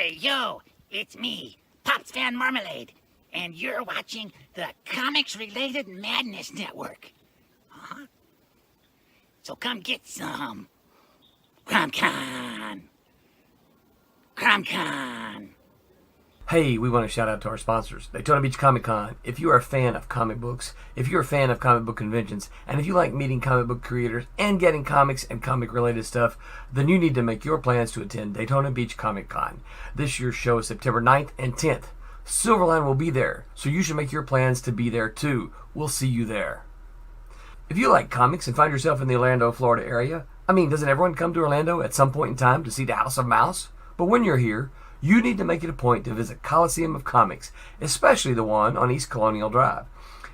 Hey, yo, it's me, Pops Van Marmalade, and you're watching the Comics-Related Madness Network. Huh? So come get some. CromCon. CromCon. Hey, we want to shout out to our sponsors, Daytona Beach Comic Con. If you are a fan of comic books, if you're a fan of comic book conventions, and if you like meeting comic book creators and getting comics and comic-related stuff, then you need to make your plans to attend Daytona Beach Comic Con. This year's show is September 9th and 10th. Silverline will be there, so you should make your plans to be there too. We'll see you there. If you like comics and find yourself in the Orlando, Florida area, doesn't everyone come to Orlando at some point in time to see the House of Mouse? But when you're here, you need to make it a point to visit Coliseum of Comics, especially the one on East Colonial Drive.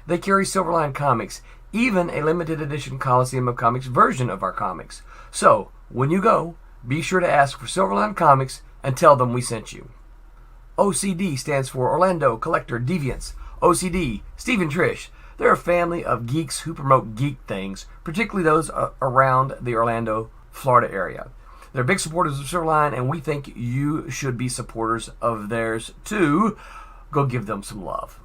They carry Silverline Comics, even a limited edition Coliseum of Comics version of our comics. So, when you go, be sure to ask for Silverline Comics and tell them we sent you. OCD stands for Orlando Collector Deviants. OCD, Steve and Trish, they're a family of geeks who promote geek things, particularly those around the Orlando, Florida area. They're big supporters of Silverline, and we think you should be supporters of theirs too. Go give them some love.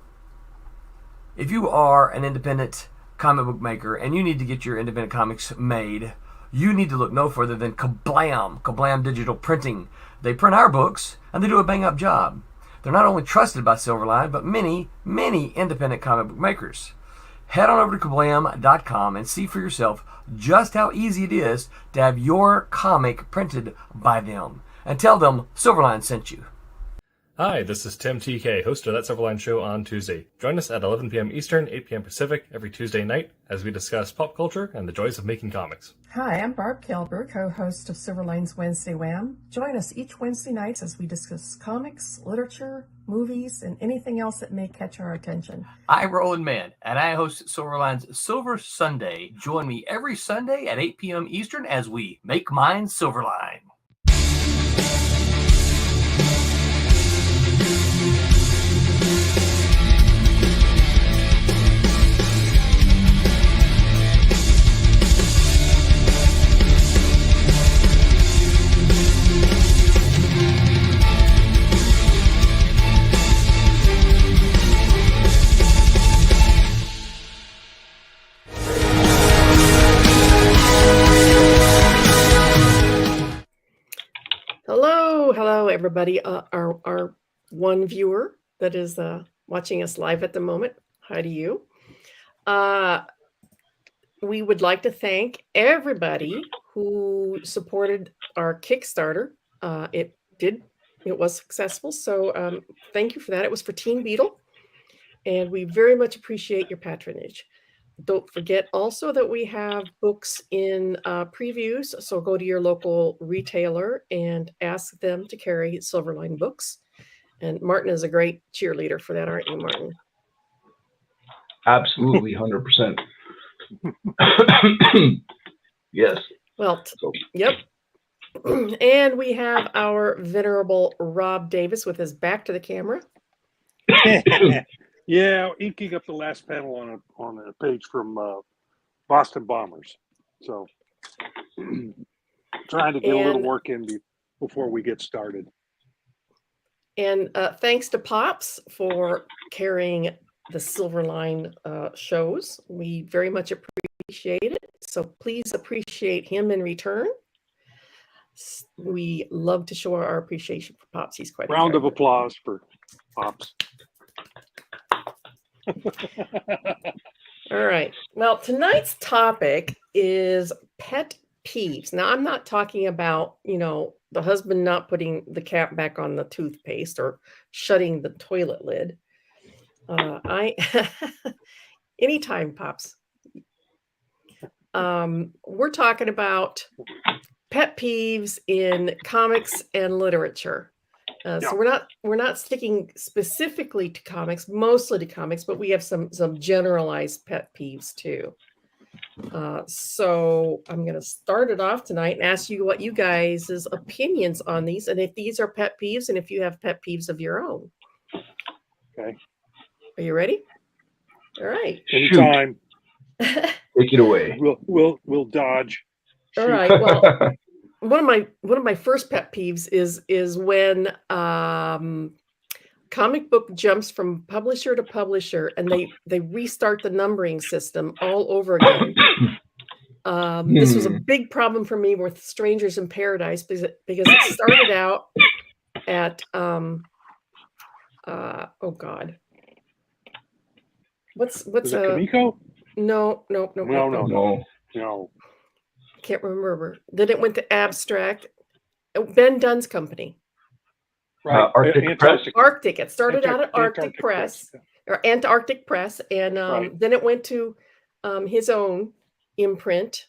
If you are an independent comic book maker and you need to get your independent comics made, you need to look no further than Kablam! Kablam Digital Printing. They print our books, and they do a bang-up job. They're not only trusted by Silverline, but many, many independent comic book makers. Head on over to kablam.com and see for yourself just how easy it is to have your comic printed by them. And tell them Silverline sent you. Hi, this is Tim TK, host of That Silverline Show on Tuesday. Join us at 11 p.m. Eastern, 8 p.m. Pacific every Tuesday night as we discuss pop culture and the joys of making comics. Hi, I'm Barb Kilber, co-host of Silverline's Wednesday Wham. Join us each Wednesday night as we discuss comics, literature, movies, and anything else that may catch our attention. I'm Roland Mann, and I host Silverline's Silver Sunday. Join me every Sunday at 8 p.m. Eastern as we make mine Silverline. Hello, everybody. Our one viewer that is watching us live at the moment. Hi to you. We would like to thank everybody who supported our Kickstarter. It was successful. So thank you for that. It was for Teen Beetle, and we very much appreciate your patronage. Don't forget also that we have books in previews, so go to your local retailer and ask them to carry Silverline books. And Martin is a great cheerleader for that, aren't you, Martin? Absolutely, 100%. Yes. Well, yep. And we have our venerable Rob Davis with his back to the camera. Yeah, inking up the last panel on a page from Boston Bombers. So trying to get a little work in before we get started. And thanks to Pops for carrying the Silverline shows. We very much appreciate it. So please appreciate him in return. We love to show our appreciation for Pops. He's quite a round of character. applause for Pops. All right. Well, tonight's topic is pet peeves. Now, I'm not talking about, the husband not putting the cap back on the toothpaste or shutting the toilet lid. Anytime, Pops. We're talking about pet peeves in comics and literature. So we're not sticking specifically to comics, mostly to comics, but we have some generalized pet peeves too. So I'm going to start it off tonight and ask you what you guys' opinions on these, and if these are pet peeves, and if you have pet peeves of your own. Okay. Are you ready? All right. Anytime. Take it away. We'll dodge. All right. Well, one of my first pet peeves is when comic book jumps from publisher to publisher and they restart the numbering system all over again. This was a big problem for me with Strangers in Paradise because it started out at oh God, what's Is it Kamiko? No. No. Can't remember. Then it went to Abstract. Ben Dunn's company. Right. Arctic Press. Arctic. It started out at Arctic Press or Antarctic Press, and then it went to his own imprint,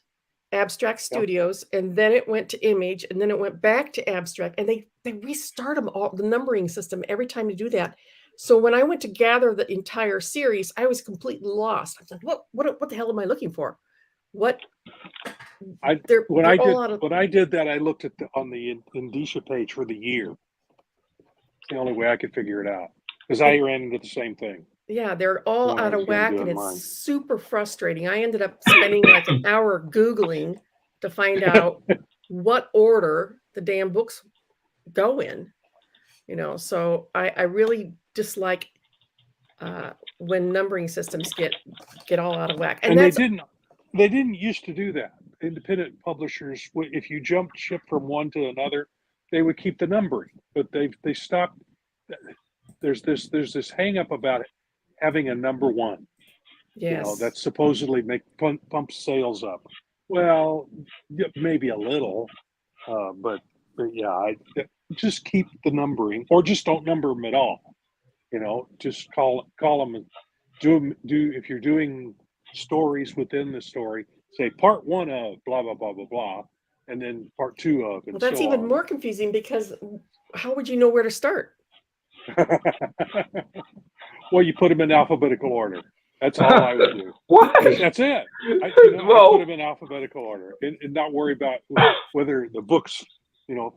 Abstract Studios, and then it went to Image, and then it went back to Abstract, and they restart them all, the numbering system every time to do that. So when I went to gather the entire series, I was completely lost. I was like, what the hell am I looking for? When I did that, I looked at on the Indicia page for the year. It's the only way I could figure it out because I ran into the same thing. Yeah, they're all out of whack, and it's super frustrating. I ended up spending like an hour Googling to find out what order the damn books go in. So I really dislike when numbering systems get all out of whack. And they didn't used to do that. Independent publishers, if you jumped ship from one to another, they would keep the numbering, but they stopped. There's this hang up about it having a number one. Yes. That supposedly pump sales up. Well, maybe a little, but yeah, I just keep the numbering, or just don't number them at all. Just call them and do if you're doing stories within the story, say part 1 of blah blah blah blah blah, and then part 2 of. And well, that's even more confusing because how would you know where to start? Well, you put them in alphabetical order. That's all I would do. What? That's it. I put them in alphabetical order and not worry about whether the books,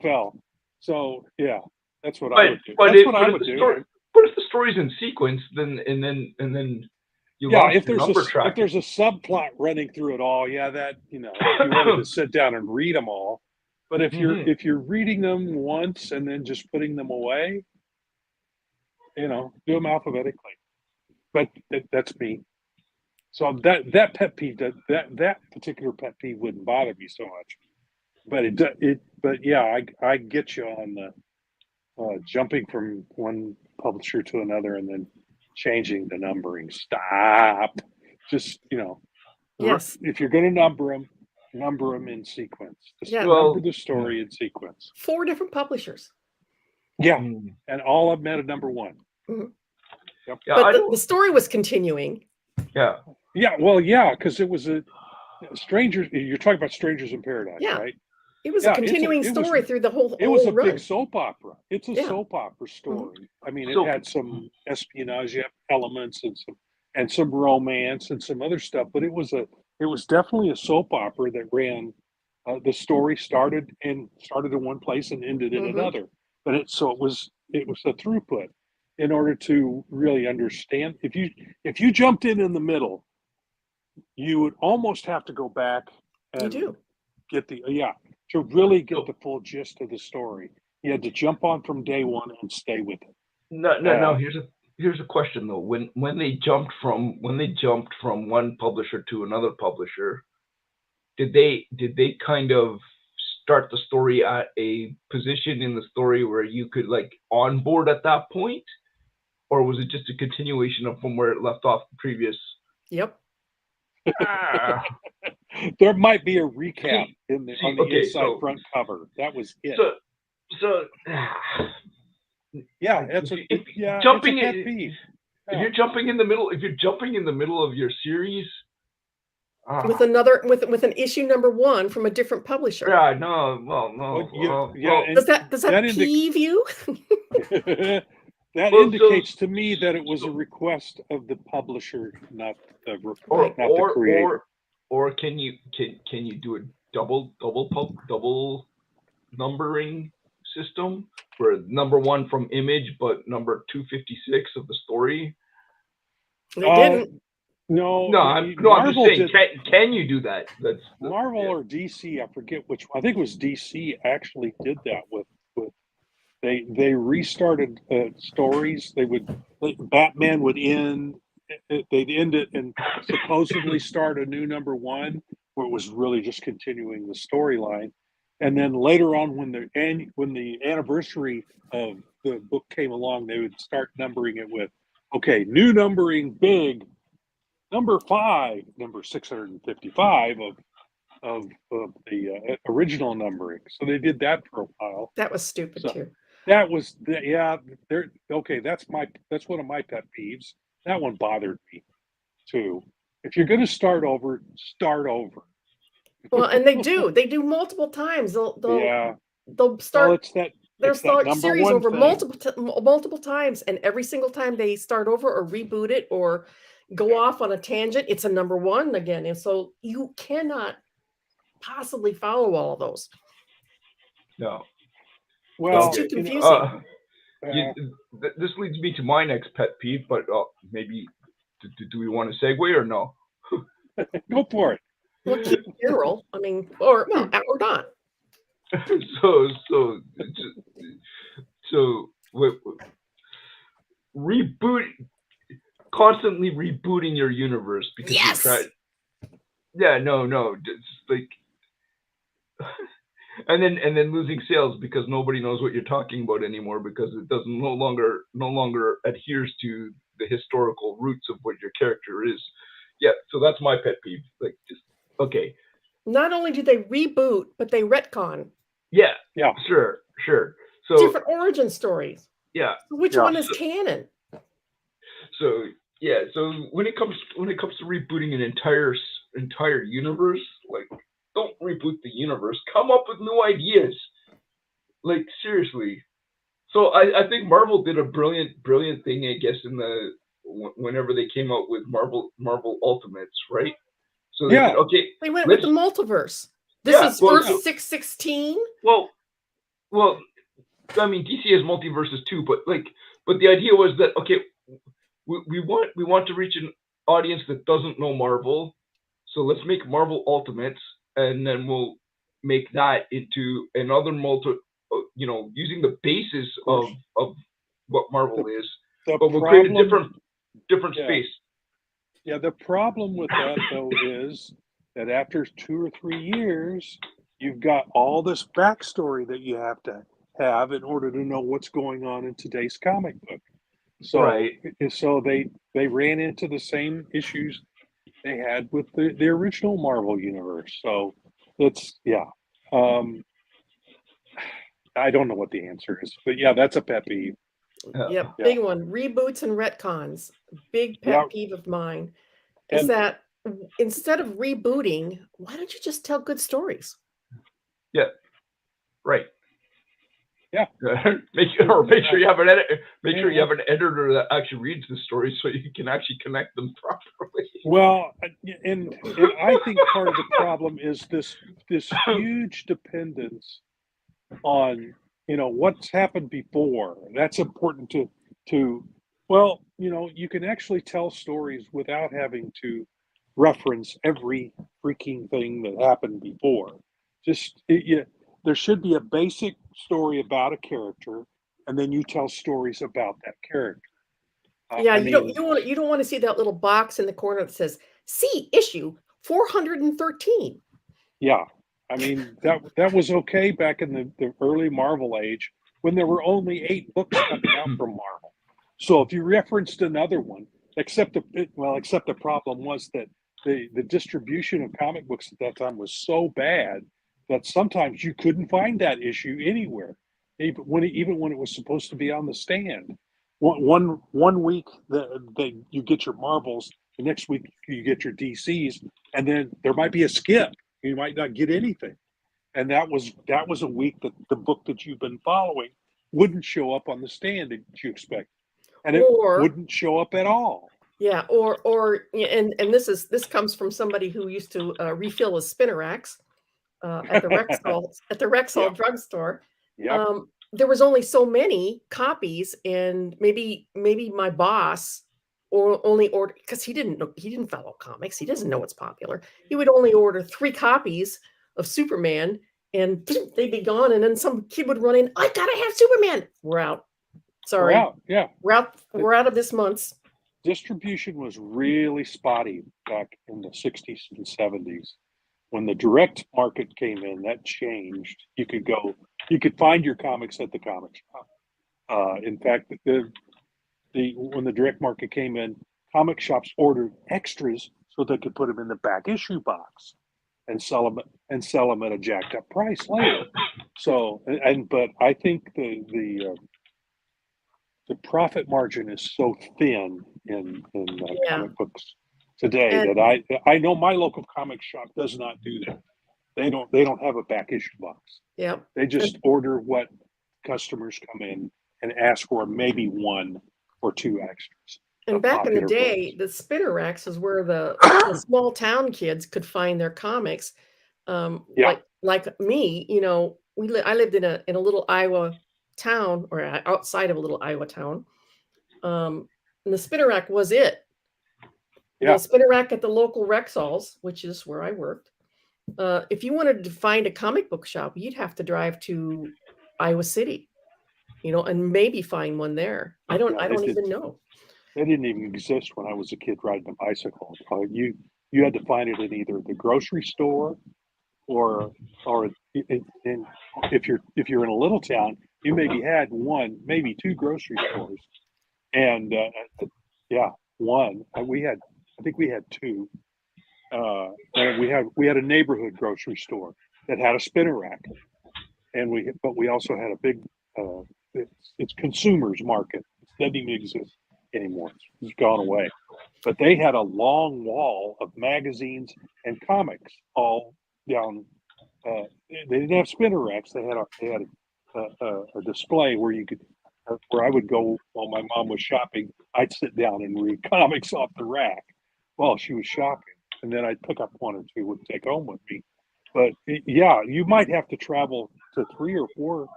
fell. So yeah, that's what I would do. That's what I would do. But if the story's in sequence, then you lost if the number track. If there's a subplot running through it all, that if you wanted to sit down and read them all. But if you're reading them once and then just putting them away, do them alphabetically. But that's me. So that pet peeve, that particular pet peeve wouldn't bother me so much. But I get you on the jumping from one publisher to another and then changing the numbering. Stop. Just Yes. If you're going to number them in sequence. Number the story in sequence. 4 different publishers. Yeah, and all of them had a number 1. Mm-hmm. Yep. Yeah, but the story was continuing. Yeah. Yeah. Well, because it was a Strangers. You're talking about Strangers in Paradise, right? It was a continuing story through the whole. It was a run. big soap opera. It's a soap opera story. Mm-hmm. I mean, it had some espionage elements and some romance and some other stuff, but it was definitely a soap opera that ran. The story started in one place and ended in another, but it was a throughput. In order to really understand, if you jumped in the middle, you would almost have to go back and get to really get the full gist of the story. You had to jump on from day one and stay with it. No. Here's a question though. When they jumped from one publisher to another publisher, did they kind of start the story at a position in the story where you could onboard at that point? Or was it just a continuation of from where it left off the previous? Yep. There might be a recap on the inside front cover. That was it. So yeah, jumping it's a pet peeve. If you're jumping in the middle of your series with an issue number 1 from a different publisher. Yeah, no. Does that peeve you? That indicates to me that it was a request of the publisher, not the creator. Or can you do a double numbering system for number 1 from Image, but number 256 of the story? They didn't. No, I'm just Marvel saying, did. can you do that? That's Marvel or DC, I forget which one. I think it was DC actually did that with they restarted stories. Batman would end. They'd end it and supposedly start a new number one, where it was really just continuing the storyline. And then later on, when the anniversary of the book came along, they would start numbering it with, okay, new numbering big, number 5, number 655 of the original numbering. So they did that for a while. That was stupid too. That was okay. That's one of my pet peeves. That one bothered me too. If you're going to start over, start over. Well, and they do multiple times. They'll start. Well, they'll start number series one over thing. multiple times, and every single time they start over or reboot it or go off on a tangent, it's a number one again. And so you cannot possibly follow all of those. No. Well, it's too confusing. This leads me to my next pet peeve, but maybe do we want to segue or no? Go for it. Well, in general, I mean, or not. So reboot, constantly rebooting your universe because you tried. Yeah, no, it's like, and then losing sales because nobody knows what you're talking about anymore because it doesn't no longer adheres to the historical roots of what your character is. Yeah, so that's my pet peeve. Like, just okay. Not only do they reboot, but they retcon. Yeah, sure. So different origin stories. Yeah. So which one is canon? So when it comes to rebooting an entire universe, like, don't reboot the universe. Come up with new ideas. Like, seriously. So I think Marvel did a brilliant thing, I guess, whenever they came out with Marvel Ultimates, right? So they said, okay, they went with the multiverse. This is first 616. Well, I mean, DC has multiverses too, but the idea was that, okay, we want to reach an audience that doesn't know Marvel, so let's make Marvel Ultimates, and then we'll make that into another using the basis of what Marvel is, but we'll create a different space. Yeah, the problem with that though is that after 2 or 3 years, you've got all this backstory that you have to have in order to know what's going on in today's comic book. So, so they ran into the same issues they had with the original Marvel universe. So it's I don't know what the answer is, but that's a pet peeve. Big one. Reboots and retcons. Big pet peeve of mine is that instead of rebooting, why don't you just tell good stories? Yeah. Right. Yeah. Make sure you have an editor. Make sure you have an editor that actually reads the story so you can actually connect them properly. Well, and I think part of the problem is this huge dependence on what's happened before. That's important to you can actually tell stories without having to reference every freaking thing that happened before. Just there should be a basic story about a character, and then you tell stories about that character. You don't want to see that little box in the corner that says "See issue 413." Yeah, I mean that was okay back in the early Marvel age when there were only 8 books coming out from Marvel. So if you referenced another one, except the problem was that the distribution of comic books at that time was so bad that sometimes you couldn't find that issue anywhere, even when it was supposed to be on the stand. One week you get your Marvels, the next week you get your DCs, and then there might be a skip. You might not get anything, and that was a week that the book that you've been following wouldn't show up on the stand that you expect, and it wouldn't show up at all. Yeah, and this comes from somebody who used to refill his Spinnerax at the Rexall drugstore. There was only so many copies, and maybe my boss only order, because he didn't follow comics. He doesn't know what's popular. He would only order 3 copies of Superman, and they'd be gone. And then some kid would run in. I gotta have Superman. We're out. Sorry. We're out. Yeah. We're out of this month's. Distribution was really spotty back in the 60s and 70s. When the direct market came in, that changed. You could find your comics at the comic shop. In fact, when the direct market came in, comic shops ordered extras so they could put them in the back issue box and sell them at a jacked up price later. So, but I think the profit margin is so thin in comic books today that I know my local comic shop does not do that. They don't have a back issue box. Yeah. They just order what customers come in and ask for, maybe 1 or 2 extras. And back in the day, the spinner racks is where the small town kids could find their comics. Like me, I lived in a little Iowa town, or outside of a little Iowa town. And the spinner rack was it. The spinner rack at the local Rexalls, which is where I worked. If you wanted to find a comic book shop, you'd have to drive to Iowa City, and maybe find one there. I don't even know. They didn't even exist when I was a kid riding a bicycle. You had to find it in either the grocery store or if you're in a little town, you maybe had 1, maybe 2 grocery stores. And one. I think we had 2. And we had a neighborhood grocery store that had a spinner rack, but we also had a big it's consumers market. It doesn't even exist anymore. It's gone away. But they had a long wall of magazines and comics all down. They didn't have spinner racks. They had a display where I would go while my mom was shopping. I'd sit down and read comics off the rack while she was shopping, and then I'd pick up 1 or 2 and take home with me. But you might have to travel to 3 or 4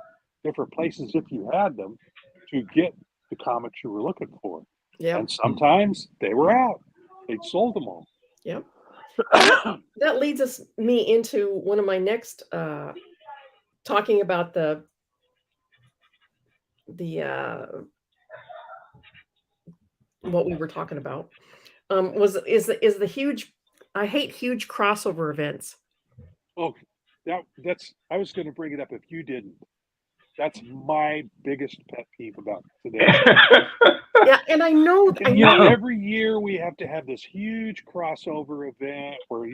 different places if you had them to get the comics you were looking for. Yeah. And sometimes they were out. They'd sold them all. Yep. That leads me into one of my next talking about the what we were talking about is the huge. I hate huge crossover events. Oh, that's. I was going to bring it up if you didn't. That's my biggest pet peeve about today. Yeah, and I know. Every year we have to have this huge crossover event where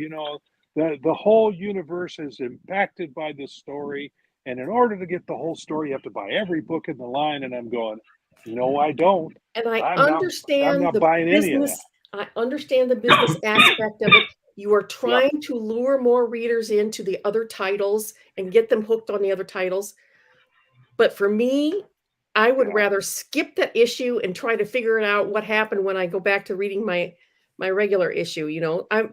the whole universe is impacted by this story, and in order to get the whole story, you have to buy every book in the line. And I'm going, no, I don't. And I'm not buying any of that. I understand the business aspect of it. You are trying to lure more readers into the other titles and get them hooked on the other titles. But for me, I would rather skip that issue and try to figure it out what happened when I go back to reading my regular issue. I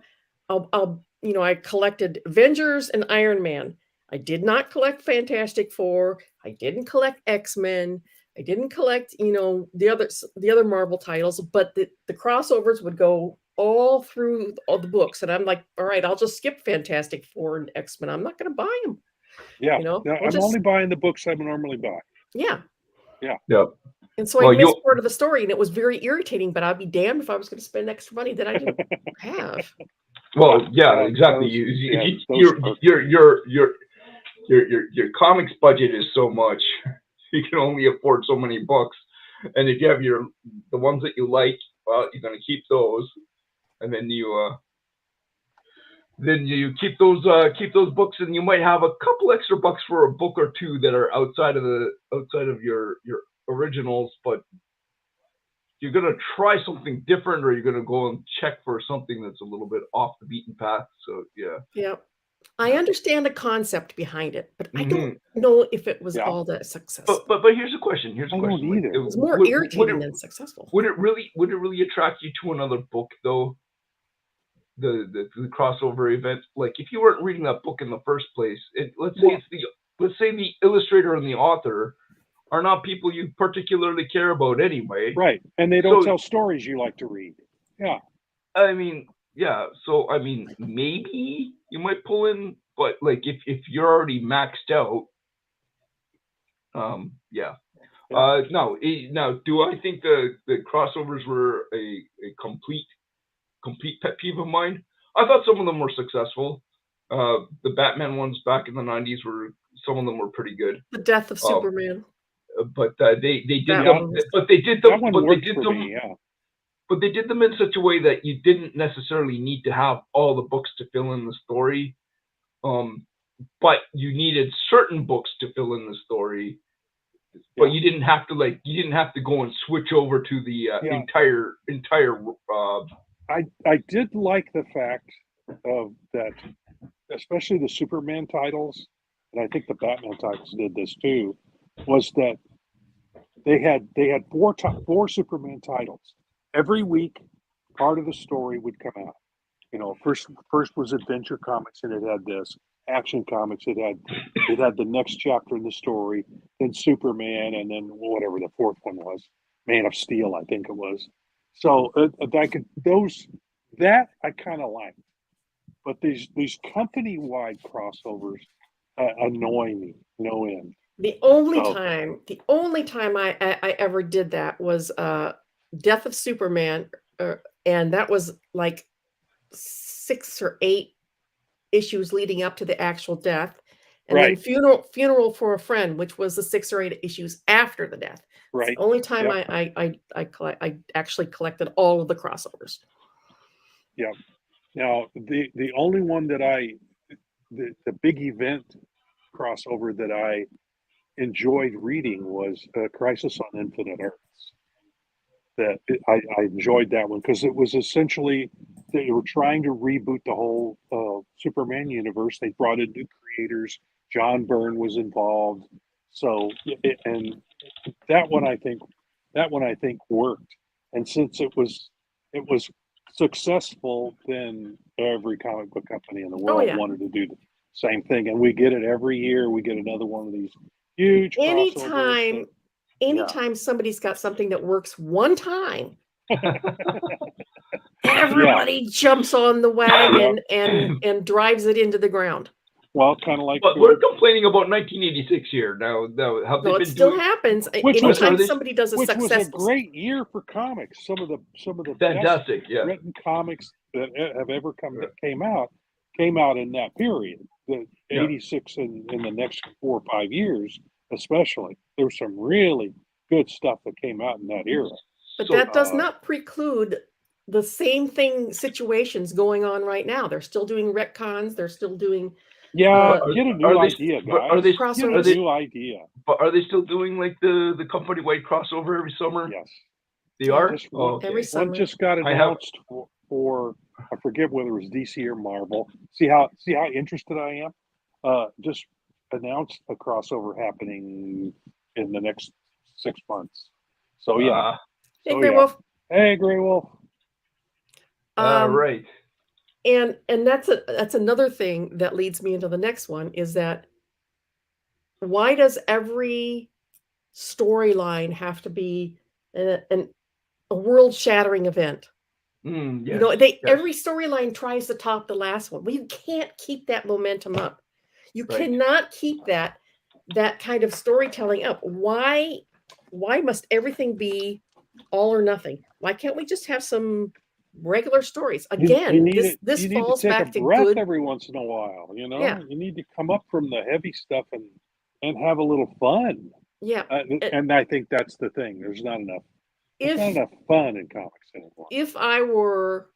collected Avengers and Iron Man. I did not collect Fantastic Four. I didn't collect X-Men. I didn't collect, the other Marvel titles, but the crossovers would go all through all the books. And I'm like, all right, I'll just skip Fantastic Four and X-Men. I'm not going to buy them. Yeah. I'm only buying the books I would normally buy. Yeah. Yeah. Yep. And so I missed part of the story, and it was very irritating, but I'd be damned if I was going to spend extra money that I didn't have. Well, yeah, exactly. Your comics budget is so much. You can only afford so many books. And if you have the ones that you like, well, you're going to keep those. And then you keep those books, and you might have a couple extra bucks for a book or 2 that are outside of your originals, but you're going to try something different, or you're going to go and check for something that's a little bit off the beaten path. So yeah. I understand the concept behind it, but I don't know if it was all that successful. But here's a question. I don't either. It was more irritating than successful. Would it really attract you to another book though? The crossover event, like if you weren't reading that book in the first place, let's say the illustrator and the author are not people you particularly care about anyway. Right. And they don't tell stories you like to read. Yeah. I mean, yeah. So, I mean, maybe you might pull in, but like if you're already maxed out, yeah. Now, do I think the crossovers were a complete pet peeve of mine? I thought some of them were successful. The Batman ones back in the 90s some of them were pretty good. The Death of Superman. But they did them. But they did them. But they did them. Yeah. But they did them in such a way that you didn't necessarily need to have all the books to fill in the story. But you needed certain books to fill in the story. But you didn't have to go and switch over to the entire. I did like the fact of that, especially the Superman titles, and I think the Batman titles did this too, was that they had four Superman titles. Every week, part of the story would come out. You know, first was Adventure Comics, and it had this. Action Comics, it had the next chapter in the story, then Superman, and then whatever the fourth one was, Man of Steel, I think it was. So that I kind of liked, but these company-wide crossovers annoy me no end. The only time I ever did that was Death of Superman, and that was like 6 or 8 issues leading up to the actual death, and then funeral for a Friend, which was the 6 or 8 issues after the death. Right. It's the only time I actually collected all of the crossovers. Yeah. Now the only one that the big event crossover that I enjoyed reading was Crisis on Infinite Earths. I enjoyed that one because it was essentially they were trying to reboot the whole Superman universe. They brought in new creators. John Byrne was involved. So and that one I think worked. And since it was successful, then every comic book company in the world wanted to do the same thing. And we get it every year. We get another one of these huge crossovers. Anytime somebody's got something that works one time, everybody jumps on the wagon and drives it into the ground. Well, kind of like. But we're complaining about 1986 here now. Have they it still happens. Anytime somebody does a successful, which was a great year for comics. Some of the fantastic, best written comics that have ever came out in that period. The 86 and in the next 4 or 5 years. Especially, there was some really good stuff that came out in that era. But that does not preclude the same situations going on right now. They're still doing retcons. They're still doing. Get a new idea, guys. Get a new idea. But are they still doing like the company-wide crossover every summer? Yes, they are. Every summer. One just got announced for I forget whether it was DC or Marvel. See how interested I am. Just announced a crossover happening in the next 6 months. So yeah. Hey, Grey Wolf. Hey, Grey Wolf. Right. And that's another thing that leads me into the next one is that why does every storyline have to be a world-shattering event? Yes, you know, every storyline tries to top the last one. We can't keep that momentum up. You cannot keep that kind of storytelling up. Why must everything be all or nothing? Why can't we just have some regular stories? Again, this falls back to good. Every once in a while, you know, you need to come up from the heavy stuff and have a little fun. Yeah, and I think that's the thing. There's not enough. There's not enough fun in comics anymore. If I were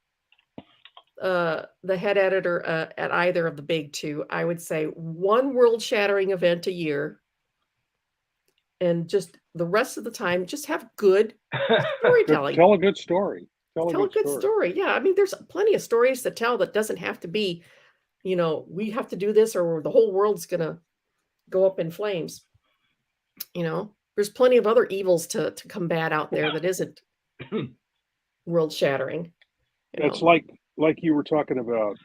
the head editor at either of the big two, I would say one world-shattering event a year, and just the rest of the time, just have good storytelling. Tell a good story. Tell a good story. Yeah, I mean, there's plenty of stories to tell that doesn't have to be, you know, we have to do this or the whole world's gonna go up in flames. You know, there's plenty of other evils to combat out there that isn't world-shattering. It's like you were talking about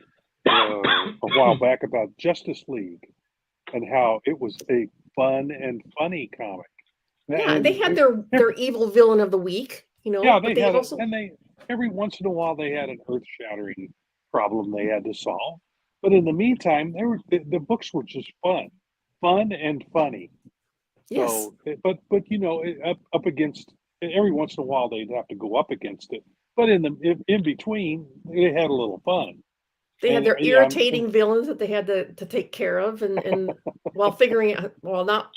a while back about Justice League and how it was a fun and funny comic. Yeah, and they had their evil villain of the week, Yeah, but they had also every once in a while they had an earth-shattering problem they had to solve. But in the meantime, the books were just fun and funny. yes. So, but up against, every once in a while they'd have to go up against it. But in between, they had a little fun. They had And, their yeah, irritating villains that they had to take care of, and while figuring out, not,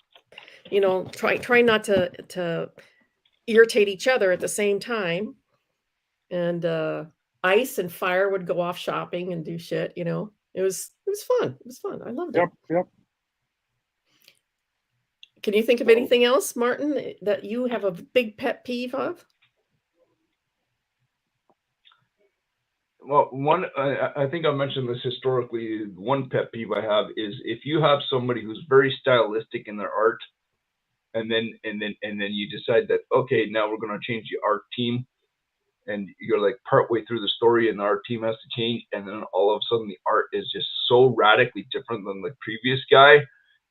try not to irritate each other at the same time. And Ice and Fire would go off shopping and do shit. It was fun. It was fun. I loved it. Yep. Can you think of anything else, Martin, that you have a big pet peeve of? Well, I think I mentioned this historically. One pet peeve I have is if you have somebody who's very stylistic in their art, and then you decide that, okay, now we're going to change the art team, and you're like partway through the story and the art team has to change, and then all of a sudden the art is just so radically different than the previous guy.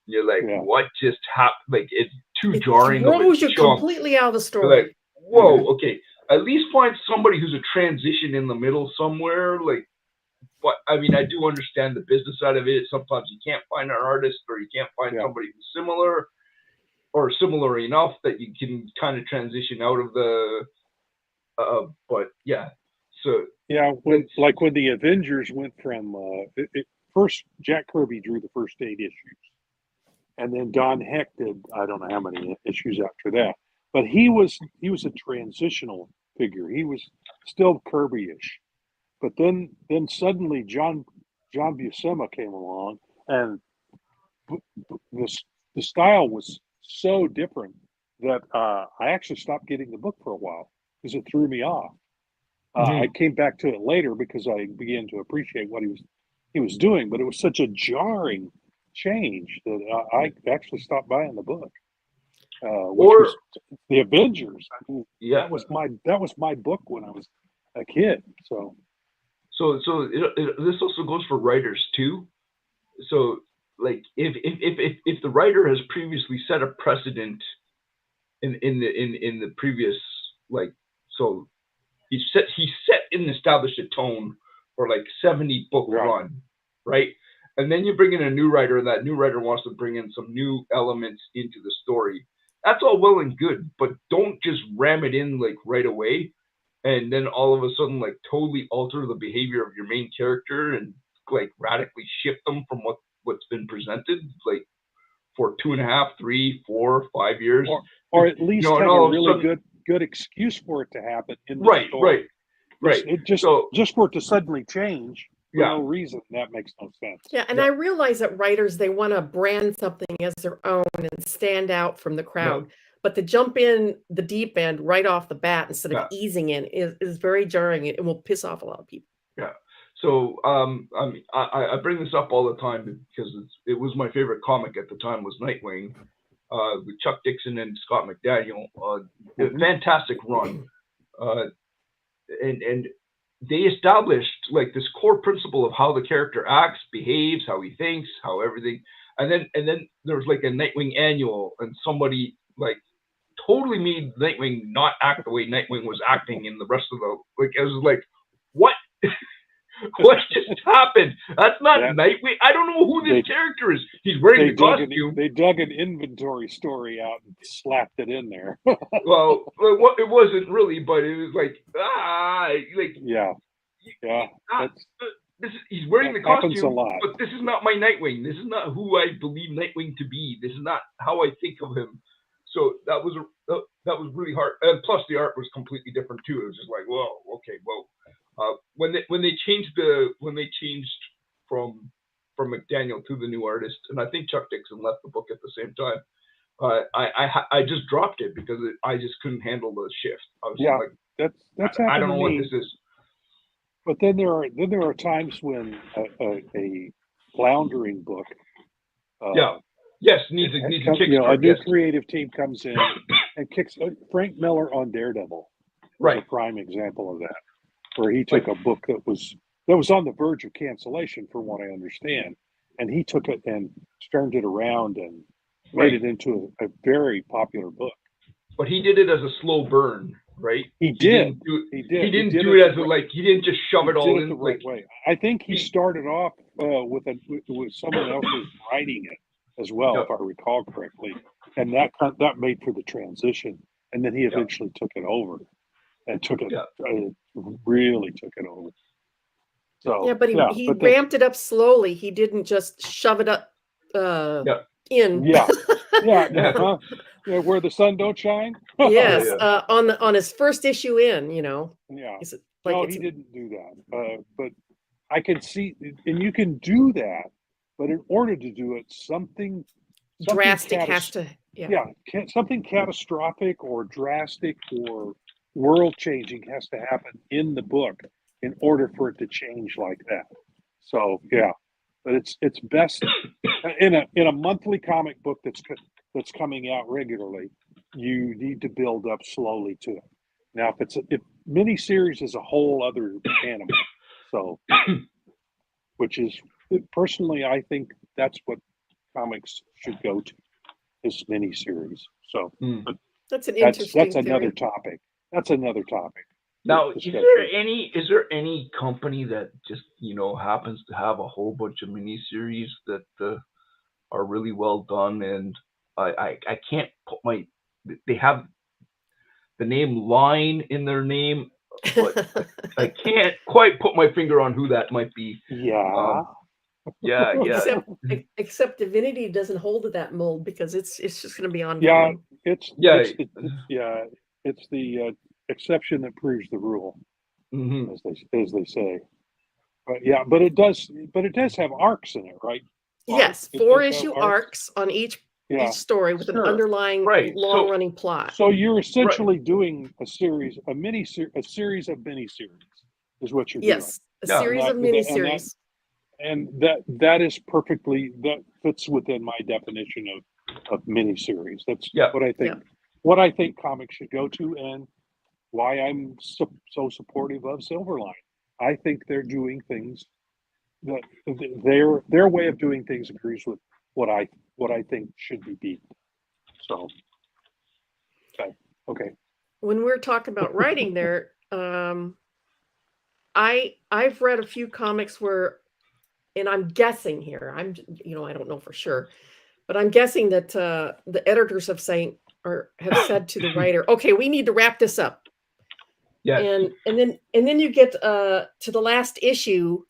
You're like, what just happened? Like, it's too jarring. It throws you completely out of the story. You're like, whoa, okay. At least find somebody who's a transition in the middle somewhere. Like, but I mean, I do understand the business side of it. Sometimes you can't find an artist, or you can't find somebody who's similar or similar enough that you can kind of transition out of the. But yeah, so yeah, when the Avengers went from first, Jack Kirby drew the first 8 issues, and then Don Heck did I don't know how many issues after that. But he was a transitional figure. He was still Kirby-ish. But then suddenly John Buscema came along, and the style was so different that I actually stopped getting the book for a while because it threw me off. I came back to it later because I began to appreciate what he was doing, but it was such a jarring change that I actually stopped buying the book. Which was the Avengers. I mean, that was my book when I was a kid. So this also goes for writers too. So like if the writer has previously set a precedent in the previous, like, so he set and established a tone for like 70 book run, right? And then you bring in a new writer, and that new writer wants to bring in some new elements into the story. That's all well and good, but don't just ram it in like right away, and then all of a sudden like totally alter the behavior of your main character and like radically shift them from what's been presented like for 2.5, 3, 4, 5 years, or at least have a really good excuse for it to happen in the story. Right. It just for it to suddenly change. For no reason, that makes no sense. Yeah, and I realize that writers, they want to brand something as their own and stand out from the crowd. But to jump in the deep end right off the bat instead of easing in is very jarring. It will piss off a lot of people. Yeah. So I bring this up all the time because it was my favorite comic at the time was Nightwing with Chuck Dixon and Scott McDaniel. A fantastic run. And they established like this core principle of how the character acts, behaves, how he thinks, how everything, and then there was like a Nightwing annual, and somebody like totally made Nightwing not act the way Nightwing was acting in the rest of the, like, I was like, what? What just happened? That's not Nightwing. I don't know who this character is. He's wearing the costume. They dug an inventory story out and slapped it in there. Well, it wasn't really, but it was like, he's wearing the costume, but this is not my Nightwing. This is not who I believe Nightwing to be. This is not how I think of him. So that was really hard. And plus, the art was completely different too. It was just like, whoa, okay, whoa. When they changed from McDaniel to the new artist, and I think Chuck Dixon left the book at the same time. I just dropped it because I just couldn't handle the shift. I was like, that's I don't know what this is. But then there are times when a floundering book, needs a kick. A new creative team comes in and kicks. Frank Miller on Daredevil, a prime example of that, where he took a book that was on the verge of cancellation, from what I understand, and he took it and turned it around and made it into a very popular book. but he did it as a slow burn, right? He did. He didn't do it as he didn't just shove it all in the right way. I think he started off with someone else was writing it as well, if I recall correctly, and that made for the transition. And then he eventually took it over, and really took it over. So but he ramped it up slowly. He didn't just shove it up in. Where the sun don't shine. Yes, on his first issue in, Yeah. No, he didn't do that. But I can see, and you can do that, but in order to do it, something drastic has to. Something catastrophic or drastic or world changing has to happen in the book in order for it to change like that. So but it's best in a monthly comic book that's coming out regularly. You need to build up slowly to it. Now, if miniseries is a whole other animal. So, which is personally, I think that's what comics should go to, is miniseries. So, but that's an interesting. That's another topic. That's another topic. Now, is there any company that just happens to have a whole bunch of miniseries that are really well done, and I can't put they have the name Line in their name, but I can't quite put my finger on who that might be. Except Divinity doesn't hold to that mold because it's just going to be on. It's the exception that proves the rule, as they say. But it does have arcs in it, right? Yes, 4-issue arcs on each story with an underlying long-running plot. So you're essentially doing a series of miniseries, is what you're doing. Yes, a series of miniseries. And that fits within my definition of miniseries. That's what I think. What I think comics should go to, and why I'm so supportive of Silverline. I think they're doing things that their way of doing things agrees with what I think should be beat. So, okay. When we're talking about writing there, I've read a few comics where, and I'm guessing here, I don't know for sure, but I'm guessing that the editors have said to the writer, okay, we need to wrap this up. Yeah. And then you get to the last issue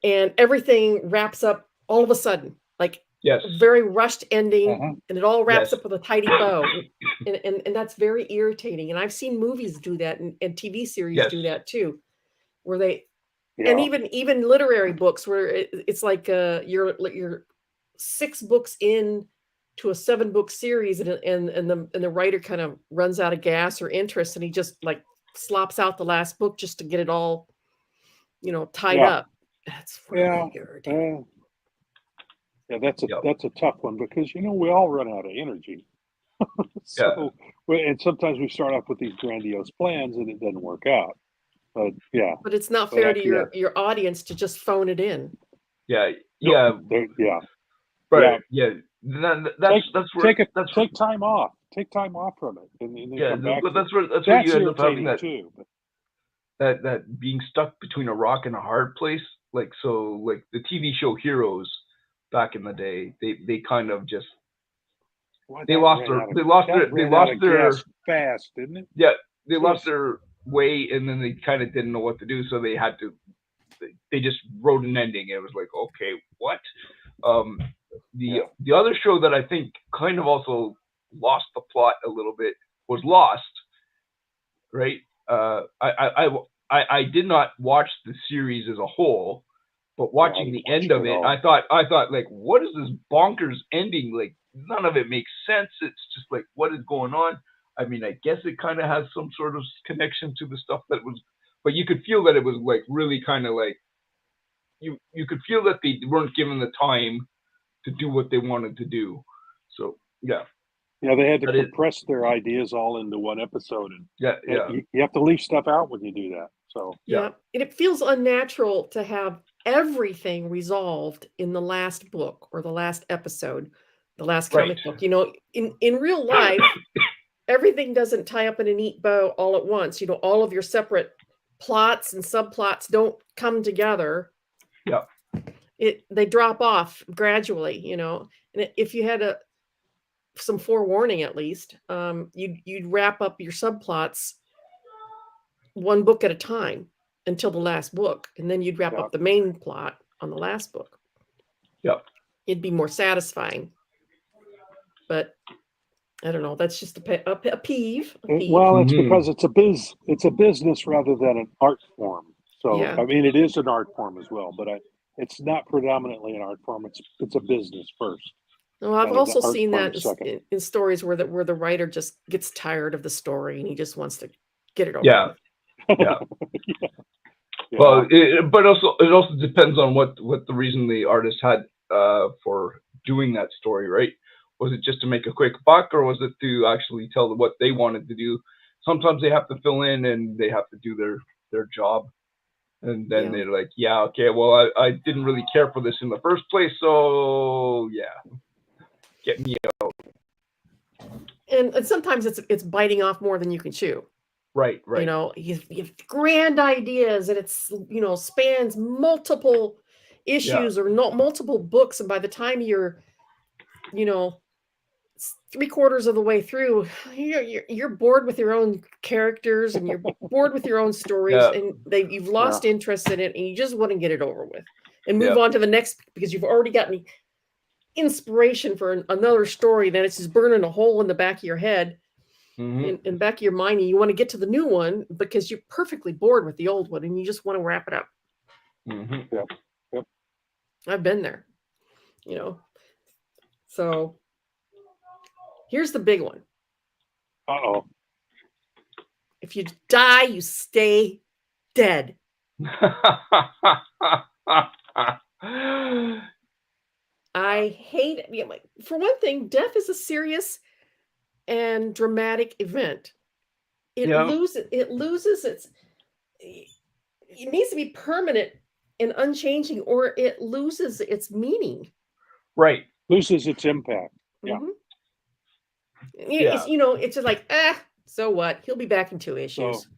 and everything wraps up all of a sudden, like very rushed ending, and it all wraps up with a tidy bow. And that's very irritating. And I've seen movies do that, and TV series do that too, where they and even literary books where it's like you're 6 books in to a 7-book series, and the writer kind of runs out of gas or interest, and he just like slops out the last book just to get it all, tied up. That's really irritating. That's a tough one because we all run out of energy. And sometimes we start off with these grandiose plans and it doesn't work out. But it's not fair to your audience to just phone it in. That's where take time off. Take time off from it, and then come back. But that's where you end up having that too. That being stuck between a rock and a hard place. Like the TV show Heroes back in the day, they kind of just they lost their fast, didn't it? Yeah, they lost their way, and then they kind of didn't know what to do, so they had to. They just wrote an ending. It was like, okay, what? The other show that I think kind of also lost the plot a little bit was Lost, right? I did not watch the series as a whole, but watching the end of it, I thought like, what is this bonkers ending? Like, none of it makes sense. It's just like, what is going on? I mean, I guess it kind of has some sort of connection to the stuff that was, but you could feel that it was like really kind of like, you could feel that they weren't given the time to do what they wanted to do. So they had to compress their ideas all into one episode, and you have to leave stuff out when you do that. So and it feels unnatural to have everything resolved in the last book or the last episode, the last comic book. In real life, everything doesn't tie up in a neat bow all at once. All of your separate plots and subplots don't come together. Yeah. They drop off gradually, and if you had some forewarning, at least, you'd wrap up your subplots one book at a time until the last book, and then you'd wrap up the main plot on the last book. Yep. It'd be more satisfying. But I don't know. That's just a peeve. Well, it's because it's a business rather than an art form. So Yeah. I mean, it is an art form as well, but it's not predominantly an art form. It's a business first. Well, I've And also the art seen form that second. in stories where the writer just gets tired of the story and he just wants to get it over Yeah. with. Yeah. Yeah. Well, but it also depends on what the reason the artist had for doing that story, right? Was it just to make a quick buck, or was it to actually tell what they wanted to do? Sometimes they have to fill in and they have to do their job, and then they're like, yeah, okay, well, I didn't really care for this in the first place, so yeah, get me out. And sometimes it's biting off more than you can chew. Right. You have grand ideas, and it's spans multiple issues or multiple books, and by the time you're 3/4 of the way through, you're bored with your own characters and you're bored with your own stories, and you've lost interest in it, and you just want to get it over with and move on to the next, because you've already got any inspiration for another story. Then it's just burning a hole in the back of your head. In the back of your mind, and you want to get to the new one because you're perfectly bored with the old one and you just want to wrap it up. Yep. I've been there, So here's the big one. Uh-oh. If you die, you stay dead. I hate it. For one thing, death is a serious and dramatic event. It loses its. It needs to be permanent and unchanging, or it loses its meaning. Right. Loses its impact. Yeah. It's just like, so what? He'll be back in 2 issues. So,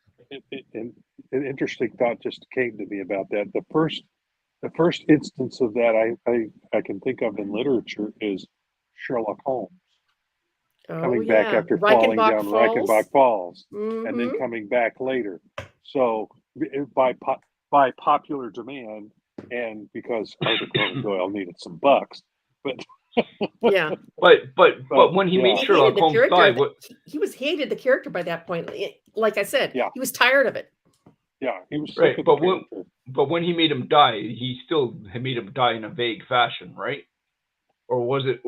an interesting thought just came to me about that. The first instance of that I can think of in literature is Sherlock Holmes. Coming back after falling down Reichenbach Falls, and then coming back later. So by popular demand, and because Arthur Conan Doyle needed some bucks, but but when he made Sherlock Holmes die, he hated the character by that point. Like I said, he was tired of it. Yeah, he was right. But when he made him die, he still made him die in a vague fashion, right? Or was it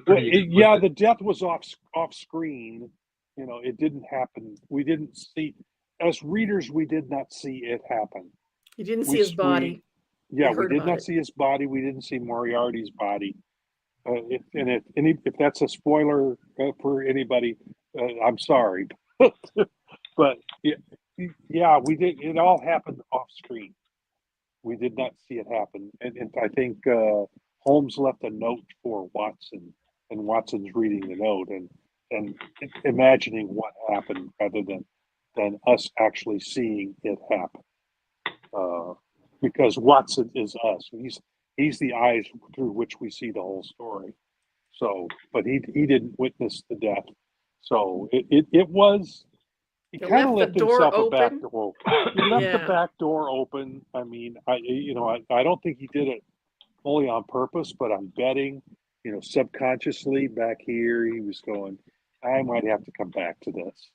pretty? The death was off screen. It didn't happen. We didn't see, as readers, we did not see it happen. You didn't see his body. We did not see his body. We didn't see Moriarty's body. If that's a spoiler for anybody, I'm sorry, but we did. It all happened off screen. We did not see it happen, and I think Holmes left a note for Watson, and Watson's reading the note and imagining what happened rather than us actually seeing it happen. Because Watson is us. He's the eyes through which we see the whole story. So, but he didn't witness the death. So it was. He kind of left himself a back door. He left the back door open. I mean, I don't think he did it fully on purpose, but I'm betting, subconsciously back here, he was going, I might have to come back to this.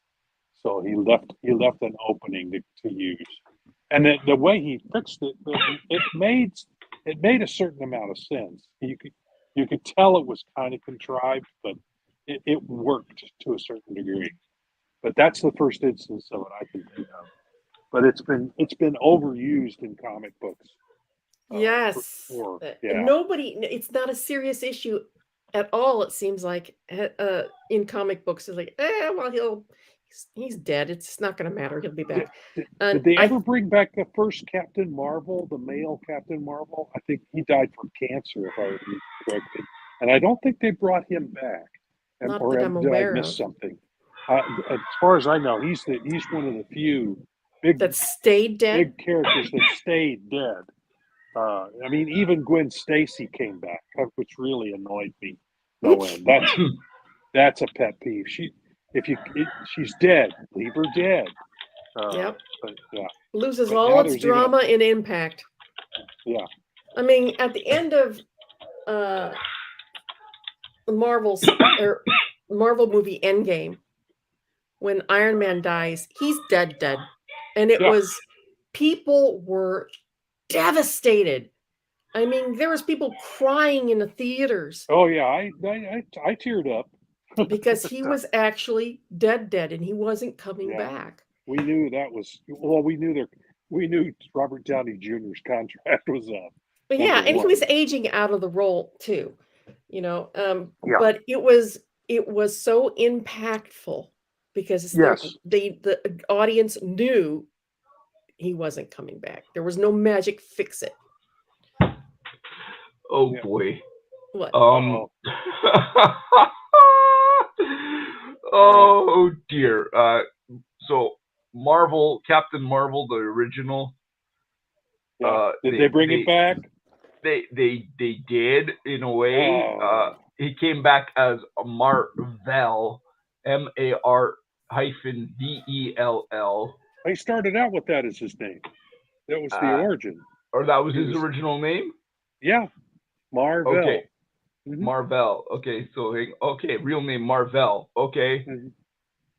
So he left an opening to use. And the way he fixed it, it made a certain amount of sense. You could tell it was kind of contrived, but it worked to a certain degree. But that's the first instance of it I can think of. But it's been overused in comic books. Yes. Nobody. It's not a serious issue at all. It seems like in comic books, it's like, he's dead. It's not going to matter. He'll be back. Did they ever bring back the first Captain Marvel, the male Captain Marvel? I think he died from cancer, if I remember correctly. And I don't think they brought him back. Not that I'm aware did I miss of. something? As far as I know, he's one of the few big That stayed dead. big characters that stayed dead. I mean, even Gwen Stacy came back, which really annoyed me. No end. That's a pet peeve. She's dead, leave her dead. Yep. But, yeah. Loses But all now its there's drama and impact. Yeah. I mean, at the end of the Marvel movie Endgame, when Iron Man dies, he's dead, and it was people were devastated. I mean, there was people crying in the theaters. Oh yeah, I teared up because he was actually dead, and he wasn't coming back. We knew that was we knew Robert Downey Jr.'s contract was up. But yeah, and he was aging out of the role too, you know. But it was so impactful because the audience knew he wasn't coming back. There was no magic fix it. Oh boy. What? Oh dear. So Marvel, Captain Marvel, the original. Did they bring it back? They did in a way. He came back as Marvel, MAR-VELL. He started out with that as his name. That was the origin. Or that was his original name? Yeah. Marvel. Okay. Mm-hmm. Marvel. Okay, so real name Marvel. Okay. Mm-hmm.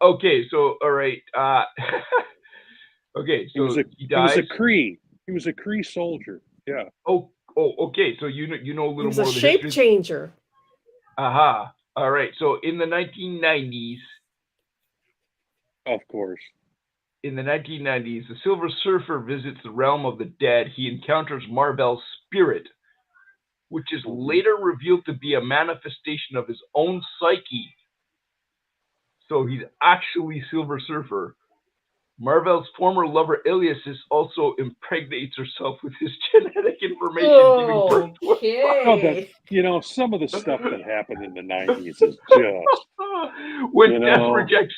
Okay, so all right. Okay, so he dies. He was a Kree. He was a Kree soldier. Yeah. Oh, okay. So you know a little more. He was a shape changer. Aha. All right. So in the 1990s. Of course. In the 1990s, the Silver Surfer visits the realm of the dead. He encounters Marvel's spirit, which is later revealed to be a manifestation of his own psyche. So he's actually Silver Surfer. Marvel's former lover Iliasis also impregnates herself with his genetic information. Okay. Some of the stuff that happened in the 90s is just when Death rejects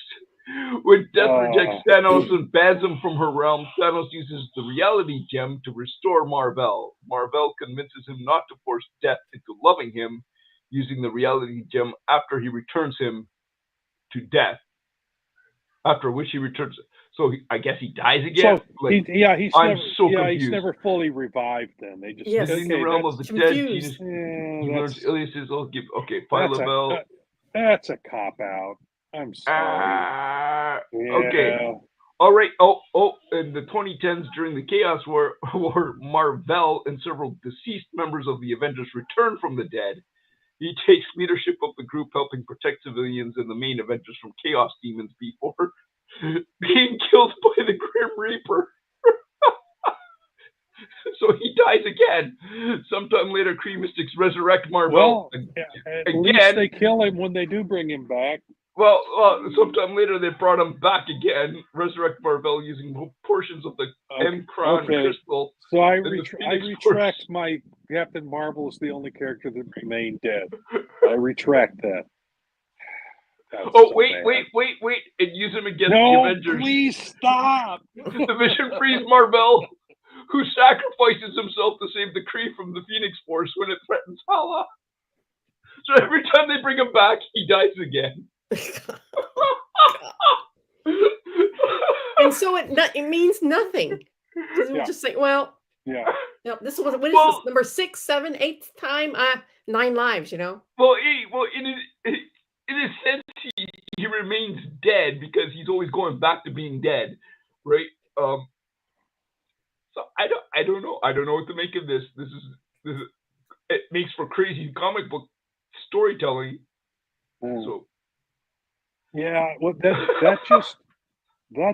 Thanos and bans him from her realm, Thanos uses the reality gem to restore Marvel. Marvel convinces him not to force Death into loving him, using the reality gem after he returns him to Death. After which he returns. So I guess he dies again. So he's never fully revived. Then they just in the realm of the dead. He learns Ilias's. Phyla-Vell. That's a cop out. I'm sorry. Okay. All right. In the 2010s, during the Chaos War, Marvel and several deceased members of the Avengers return from the dead. He takes leadership of the group, helping protect civilians and the main Avengers from Chaos Demons before being killed by the Grim Reaper. So he dies again. Sometime later, Kree Mystics resurrect Marvel at least they kill him when they do bring him back. Well, sometime later they brought him back again, resurrect Marvel using portions of the M-Cron crystal. So I retract my Captain Marvel is the only character that remained dead. I retract that. Wait. And use him against the Avengers. Please stop. The Vision frees Marvel, who sacrifices himself to save the Kree from the Phoenix Force when it threatens Hala. So every time they bring him back, he dies again. And so it means nothing. We'll just say, this was this number 6, 7, 8th time, 9 lives, Well, in a sense, he remains dead because he's always going back to being dead, right? So I don't know. I don't know what to make of this. This is it makes for crazy comic book storytelling. So. Yeah, well, that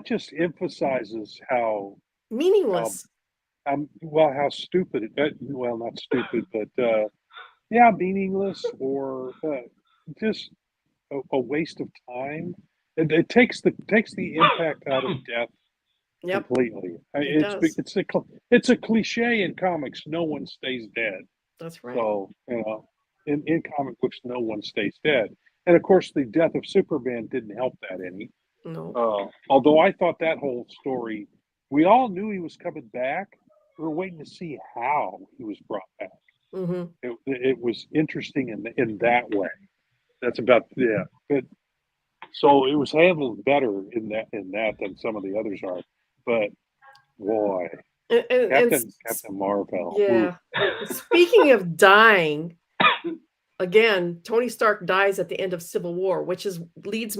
just emphasizes how meaningless. How stupid not stupid, but meaningless or just a waste of time. It takes the impact out of Death completely. It's a cliche in comics. No one stays dead. That's right. So in comic books, no one stays dead. And of course, the death of Superman didn't help that any. No. Although I thought that whole story, we all knew he was coming back. We were waiting to see how he was brought back. Mm-hmm. It was interesting in that way. That's about But so it was handled better in that than some of the others are. But boy, Captain Marvel. Yeah. Speaking of dying, again, Tony Stark dies at the end of Civil War, which segues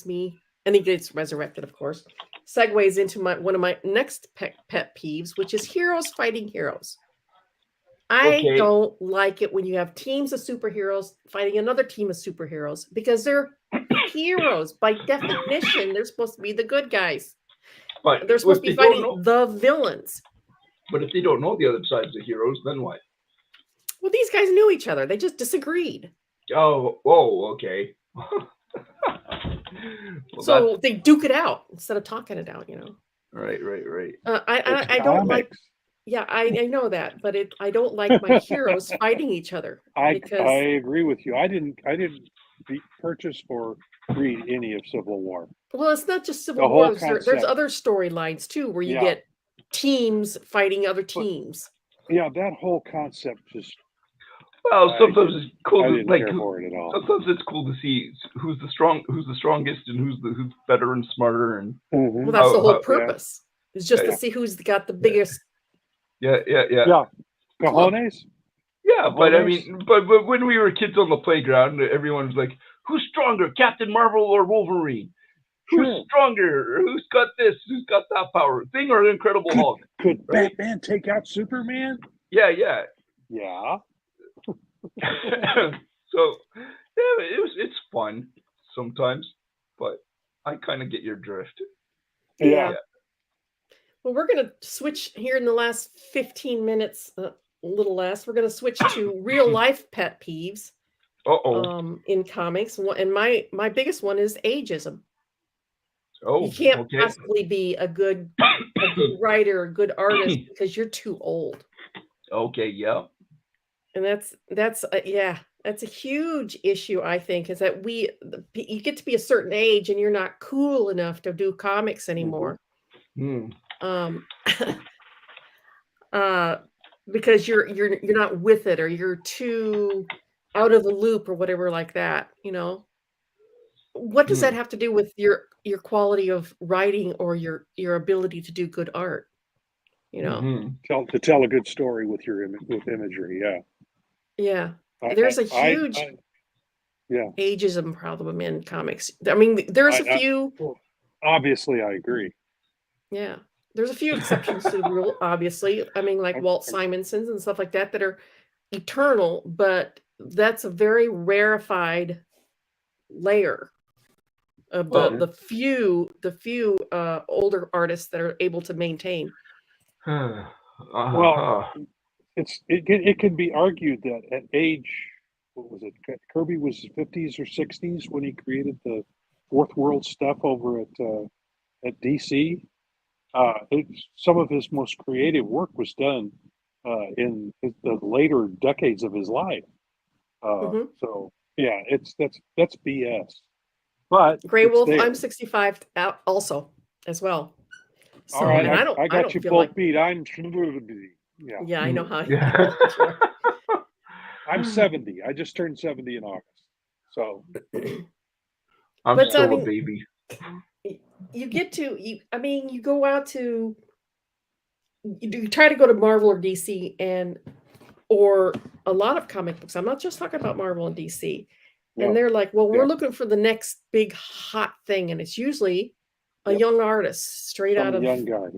me, and he gets resurrected, of course. Segues into one of my next pet peeves, which is heroes fighting heroes. I don't like it when you have teams of superheroes fighting another team of superheroes because they're heroes. By definition, they're supposed to be the good guys. But they're supposed to be fighting the villains. But if they don't know the other side's the heroes, then what? Well, these guys knew each other. They just disagreed. Okay. So they duke it out instead of talking it out, Right. I don't like. Yeah, I know that, but I don't like my heroes fighting each other. I agree with you. I didn't purchase or read any of Civil War. Well, it's not just Civil War. There's other storylines too where you get teams fighting other teams. Yeah, that whole concept just. Well, sometimes it's cool. I didn't care for it at all. Sometimes it's cool to see who's the strongest, and who's better and smarter, and. Well, that's the whole purpose. Yeah. It's just to see who's got the biggest. Yeah. Cojones? Yeah, but I mean, but when we were kids on the playground, everyone was like, "Who's stronger, Captain Marvel or Wolverine? Who's stronger? Who's got this? Who's got that power? Thing or Incredible Hulk? Could Batman take out Superman? Yeah. So it's fun sometimes, but I kind of get your drift. Yeah. Well, we're going to switch here in the last 15 minutes, a little less. We're going to switch to real life pet peeves. In comics, and my biggest one is ageism. You can't possibly be a good writer, a good artist because you're too old. Okay, yeah. And that's a huge issue. I think is that you get to be a certain age and you're not cool enough to do comics anymore. Because you're not with it, or you're too out of the loop, or whatever like that. What does that have to do with your quality of writing or your ability to do good art? To tell a good story with imagery. Yeah. There's a huge ageism problem in comics. I mean, there's a few. Obviously, I agree. Yeah. There's a few exceptions to the rule, obviously. I mean, like Walt Simonson's and stuff like that are eternal, but that's a very rarefied layer of the few older artists that are able to maintain. Well, it can be argued that at age, what was it? Kirby was 50s or 60s when he created the Fourth World stuff over at DC. Some of his most creative work was done in the later decades of his life. So yeah, that's BS. But Grey Wolf, I'm 65 also as well. So, all right, I got you both beat. I'm I know how. I'm 70. I just turned 70 in August. So I'm still a baby. You get to you go out to you try to go to Marvel or DC or a lot of comic books. I'm not just talking about Marvel and DC. And they're like, well, we're looking for the next big hot thing, and it's usually a young artist straight out of young guy,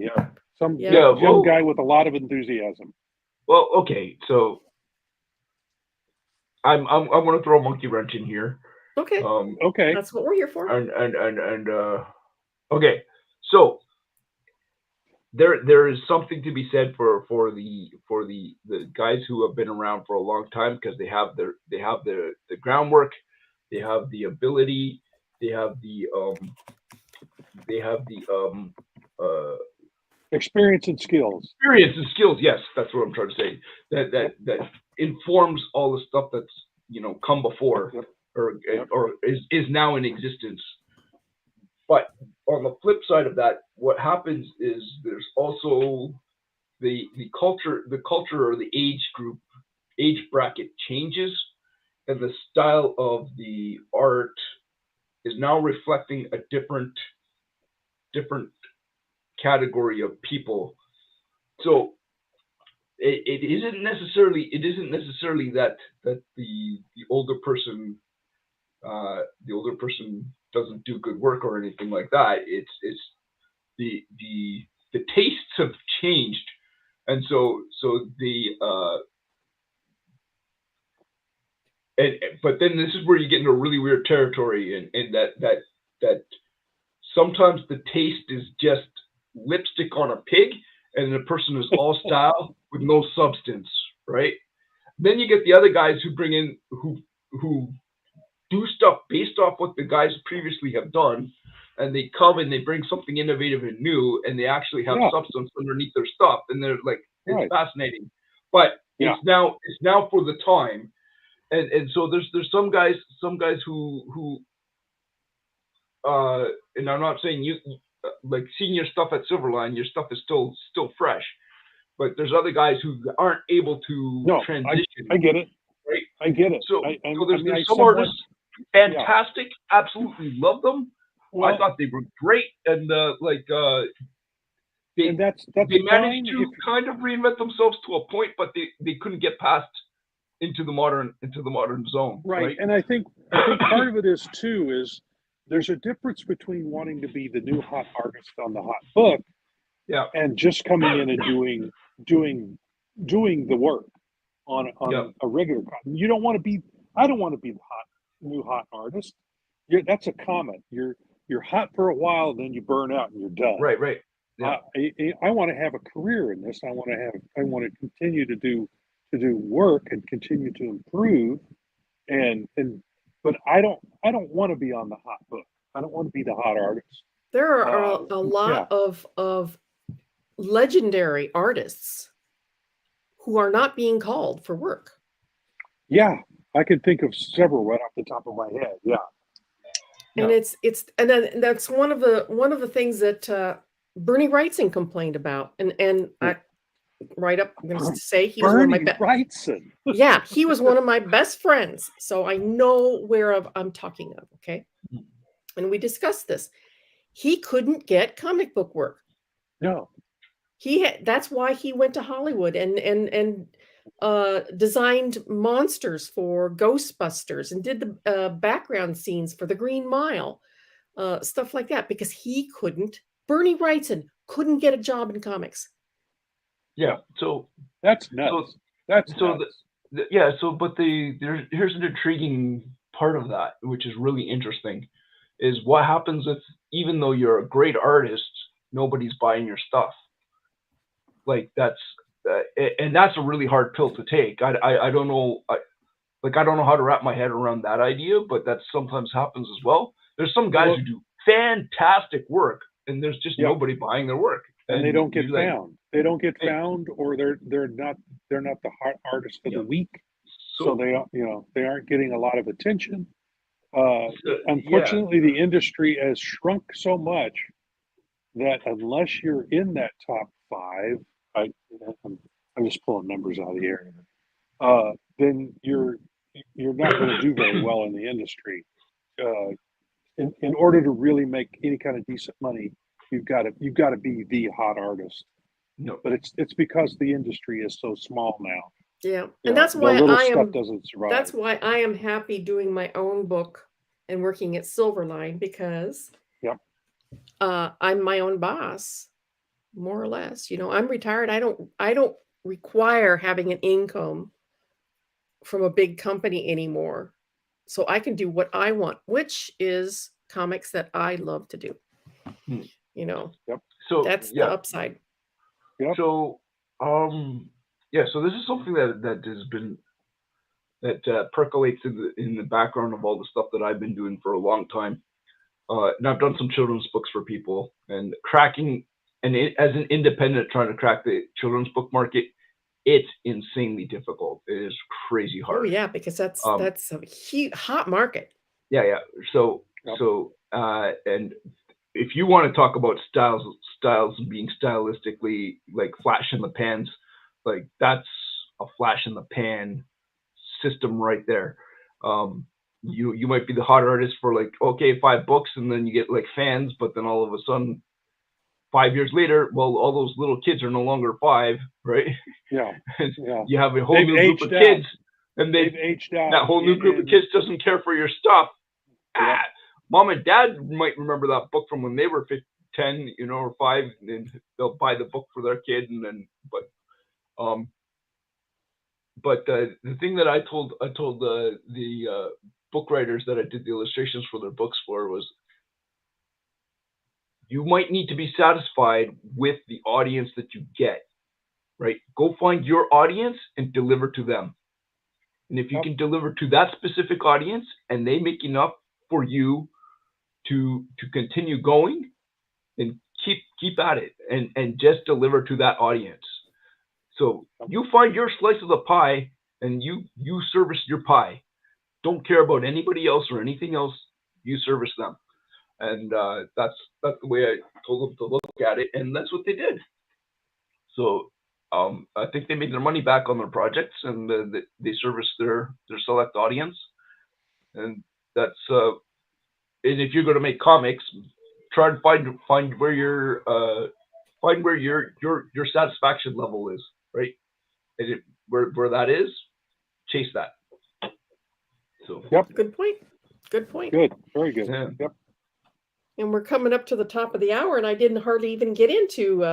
young guy with a lot of enthusiasm. Well, okay, so I'm going to throw a monkey wrench in here. Okay. Okay. That's what we're here for. Okay, so there is something to be said for the guys who have been around for a long time, because they have the groundwork, they have the ability, they have the experience and skills. Yes, that's what I'm trying to say. That informs all the stuff that's come before, or is now in existence. But on the flip side of that, what happens is there's also the culture or the age bracket changes, and the style of the art is now reflecting a different category of people. So it isn't necessarily that the older person doesn't do good work or anything like that. It's the tastes have changed, and so but then this is where you get into really weird territory, and that sometimes the taste is just lipstick on a pig, and the person is all style with no substance, right? Then you get the other guys who bring in who do stuff based off what the guys previously have done, and they come and they bring something innovative and new, and they actually have substance underneath their stuff, and they're like, it's fascinating. But it's now for the time, and so there's some guys who and I'm not saying you like seeing your stuff at Silverline, your stuff is still fresh, but there's other guys who aren't able to transition. I get it. Right? I get it. So there's some artists, fantastic, absolutely love them. Well, I thought they were great, and they managed to kind of reinvent themselves to a point, but they couldn't get past into the modern zone. Right. And I think part of it is too is there's a difference between wanting to be the new hot artist on the hot book, and just coming in and doing the work on a regular. You don't want to be. I don't want to be the new hot artist. That's a comment. You're hot for a while, then you burn out and you're done. Right. Yeah. I want to have a career in this. I want to continue to do work and continue to improve, but I don't want to be on the hot book. I don't want to be the hot artist. There are a lot of legendary artists who are not being called for work. Yeah, I can think of several right off the top of my head. Yeah. And and then that's one of the things that Bernie Wrightson complained about, and I I'm going to say he was one of my Wrightson. Yeah, he was one of my best friends, so I know I'm talking of. Okay, and we discussed this. He couldn't get comic book work. No, that's why he went to Hollywood and designed monsters for Ghostbusters and did the background scenes for the Green Mile, stuff like that, because he couldn't. Bernie Wrightson couldn't get a job in comics. Yeah, so that's nuts. Here's an intriguing part of that, which is really interesting, is what happens if, even though you're a great artist, nobody's buying your stuff. Like that's a really hard pill to take. I don't know. I don't know how to wrap my head around that idea, but that sometimes happens as well. There's some guys who do fantastic work, and there's just nobody buying their work, and they don't get found. They don't get found, or they're not the hot artist of the week, so they aren't getting a lot of attention. Unfortunately, the industry has shrunk so much that unless you're in that top 5, I'm just pulling numbers out of the air, then you're not going to do very well in the industry. In order to really make any kind of decent money, you've got to be the hot artist. No, but it's because the industry is so small now. Yeah, and that's why doesn't survive. That's why I am happy doing my own book and working at Silverline, because I'm my own boss, more or less. I'm retired. I don't require having an income from a big company anymore, so I can do what I want, which is comics that I love to do. So that's the upside. Yep. So so this is something that has been percolates in the background of all the stuff that I've been doing for a long time, and I've done some children's books for people, and cracking, and as an independent trying to crack the children's book market it's insanely difficult. It is crazy hard. Oh yeah, because that's a huge hot market. Yeah. So and if you want to talk about styles being stylistically like flash in the pans, like that's a flash in the pan system right there. You might be the hot artist for like, okay, 5 books, and then you get like fans, but then all of a sudden 5 years later, well, all those little kids are no longer 5, right? Yeah. You have a whole new group of kids, and they've aged out. That whole new group of kids doesn't care for your stuff. Yeah. Mom and dad might remember that book from when they were 10, or 5, and they'll buy the book for their kid, and then, but the thing that I told the book writers that I did the illustrations for their books for was, you might need to be satisfied with the audience that you get, right? Go find your audience and deliver to them. And if you can deliver to that specific audience and they make enough for you to continue going, then keep at it and just deliver to that audience. So you find your slice of the pie and you service your pie. Don't care about anybody else or anything else. You service them. And that's the way I told them to look at it, and that's what they did. So I think they made their money back on their projects, and they serviced their select audience. And that's and if you're going to make comics, try and find where your satisfaction level is, right? And where that is, chase that. So Good point. Good point. Good. Very good. Yeah. Yep. And we're coming up to the top of the hour, and I didn't hardly even get into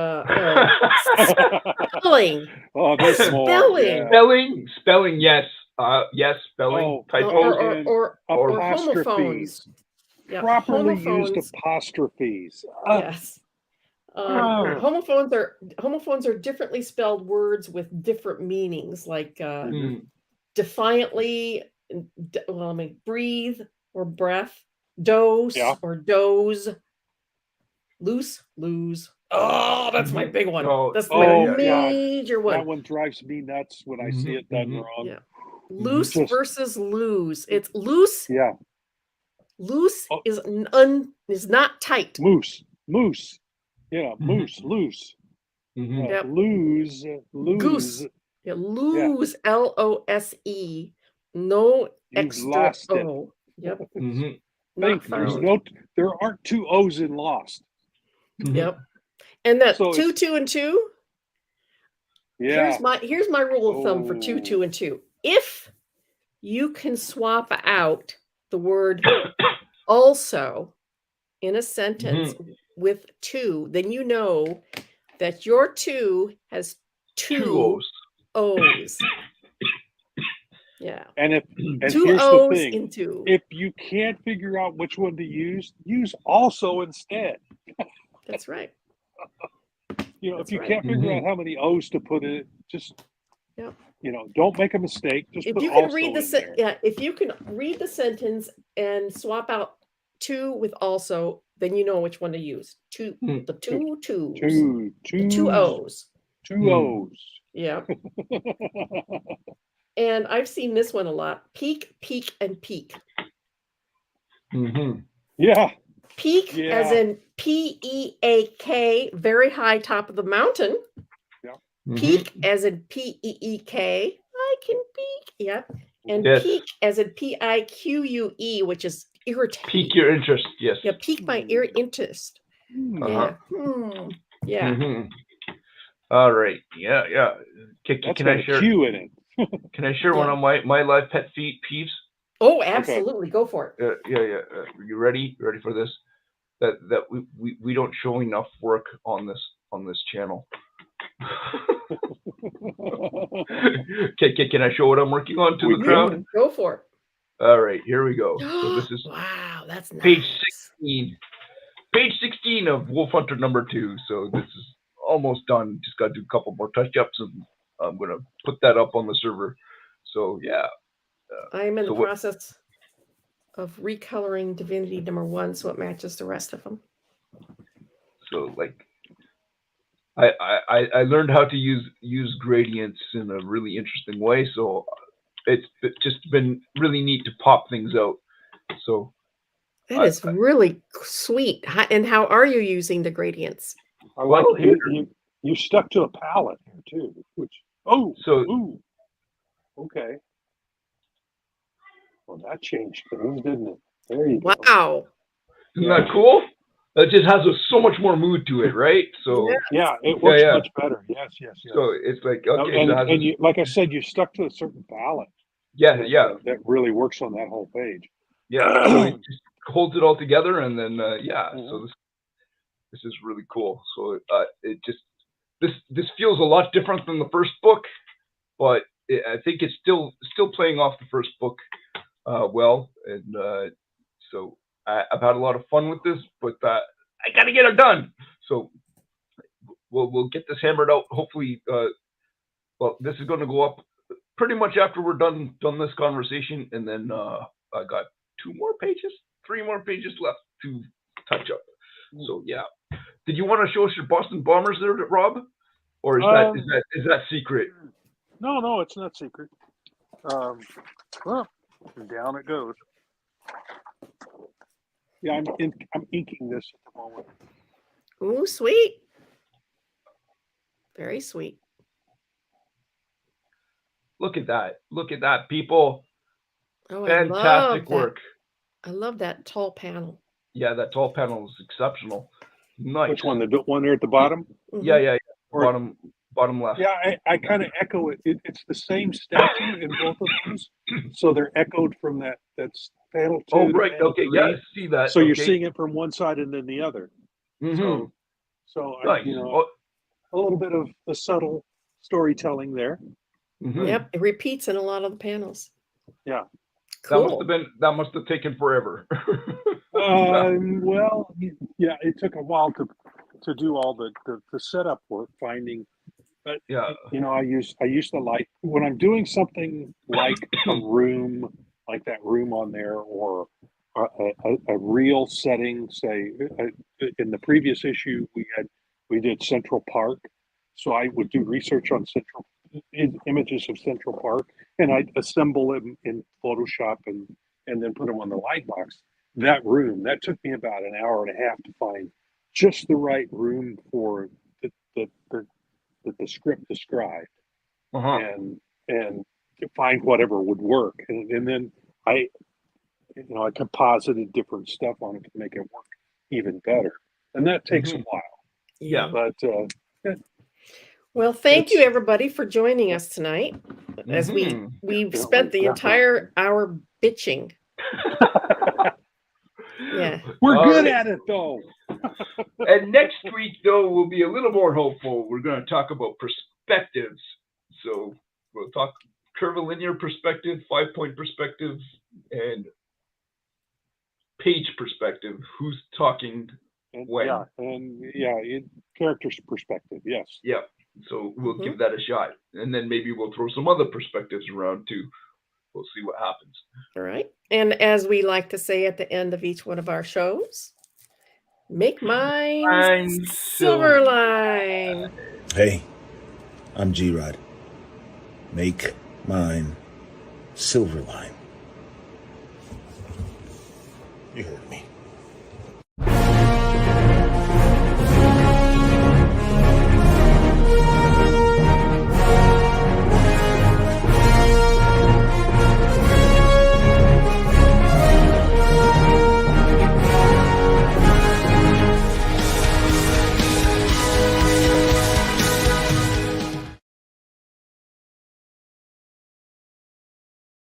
spelling. Oh, there's more. Spelling. Spelling. Yes. Yes. Spelling. Typos Or apostrophes. homophones. Yeah, Properly homophones. used apostrophes. Yes. Homophones are differently spelled words with different meanings, like defiantly. Breathe or breath. Dose or doze. Loose, lose. Oh, that's my big one. That's my major one. That one drives me nuts when I see it done wrong. Yeah. Loose versus lose. It's loose. Yeah. Loose is not tight. Moose. Yeah, moose, loose. Yep. Lose. Goose. Yeah, lose. LOSE. No You've extra lost it. O. Yep. There aren't 2 O's in lost. Yep. And that So 2, 2, and 2. Yeah. Here's my rule of thumb for 2, 2, and 2. If you can swap out the word also in a sentence with 2, then you know that your 2 has 2 O's. Yeah. And 2 here's O's the thing. in 2. If you can't figure out which one to use also instead. That's right. If you can't figure out how many O's to put in, just don't make a mistake. Just if put you can also read in there. if you can read the sentence and swap out 2 with also, then you know which one to use. The 2 twos. The 2 O's. 2 O's. Yeah. And I've seen this one a lot. Peak, peak, and peak. Yeah. Peak as in PEAK, very high top of the mountain. Yeah. Peak as in PEEK, I can peak. Yeah. And peak as in PIQUE, which is irritate. Pique your interest. Yes. Yeah, pique my interest. Yeah. Yeah. All right. Yeah. Can I share? Q in it. Can I share one of my live pet peeves? Oh, absolutely. Okay. Go for it. Yeah. You ready? You ready for this? That we don't show enough work on this channel. Can I show what I'm working on to the crowd? Go for it. All right, here we go. So this is wow, that's nice. Page 16. Page 16 of Wolf Hunter number 2. So this is almost done. Just got to do a couple more touch-ups, and I'm gonna put that up on the server. So yeah. I'm in the process of recoloring Divinity number 1 so it matches the rest of them. So like I learned how to use gradients in a really interesting way. So it's just been really neat to pop things out. So that is really sweet. And how are you using the gradients? I like you stuck to a palette here too, which okay. Well, that changed things, didn't it? There you go. Wow. Isn't that cool? That just has so much more mood to it, right? So yeah, it works much better. Yes. So it's like, okay, and you, like I said, you stuck to a certain palette. Yeah, that really works on that whole page. Yeah, so it just holds it all together, and then so this is really cool. So it just this feels a lot different than the first book, but I think it's still playing off the first book well, and so I've had a lot of fun with this, but I got to get it done. So we'll get this hammered out. Hopefully, well, this is going to go up pretty much after we're done this conversation, and then I got 3 more pages left to touch up. So yeah, did you want to show us your Boston Bombers there, Rob, or is that secret? No, it's not secret. Well, down it goes. Yeah, I'm inking this at the moment. Ooh, sweet. Very sweet. Look at that, people. Oh, fantastic work. I love that tall panel. Yeah, that tall panel is exceptional. Nice. Which one? The one there at the bottom? Mm-hmm. Yeah. Bottom left. Yeah, I kind of echo it. It's the same statue in both of those, so they're echoed from that panel 2. Oh, right. Okay. 3. Yeah, I see that. So you're seeing it from one side and then the other. Mm-hmm. So nice. A little bit of the subtle storytelling there. Mm-hmm. Yep, it repeats in a lot of the panels. Yeah. Cool. That must have taken forever. Well, yeah, it took a while to do all the setup work, finding. But I use the light when I'm doing something like a room, like that room on there, or a real setting. Say in the previous issue we did Central Park, so I would do research on images of Central Park, and I'd assemble them in Photoshop and then put them on the light box. That room that took me about an hour and a half to find just the right room for the script described, and to find whatever would work, and then I composited different stuff on it to make it work even better, and that takes a while. Yeah, but well, thank you everybody for joining us tonight, as we've spent the entire hour bitching. Yeah, we're good at it though. And next week, though, we'll be a little more hopeful. We're going to talk about perspectives. So we'll talk curvilinear perspective, 5-point perspective, and page perspective. Who's talking when? Character's perspective. Yes. Yeah. So we'll give that a shot, and then maybe we'll throw some other perspectives around too. We'll see what happens. All right. And as we like to say at the end of each one of our shows, make mine Silverline. Hey, I'm G-Rod. Make mine Silverline. You heard me.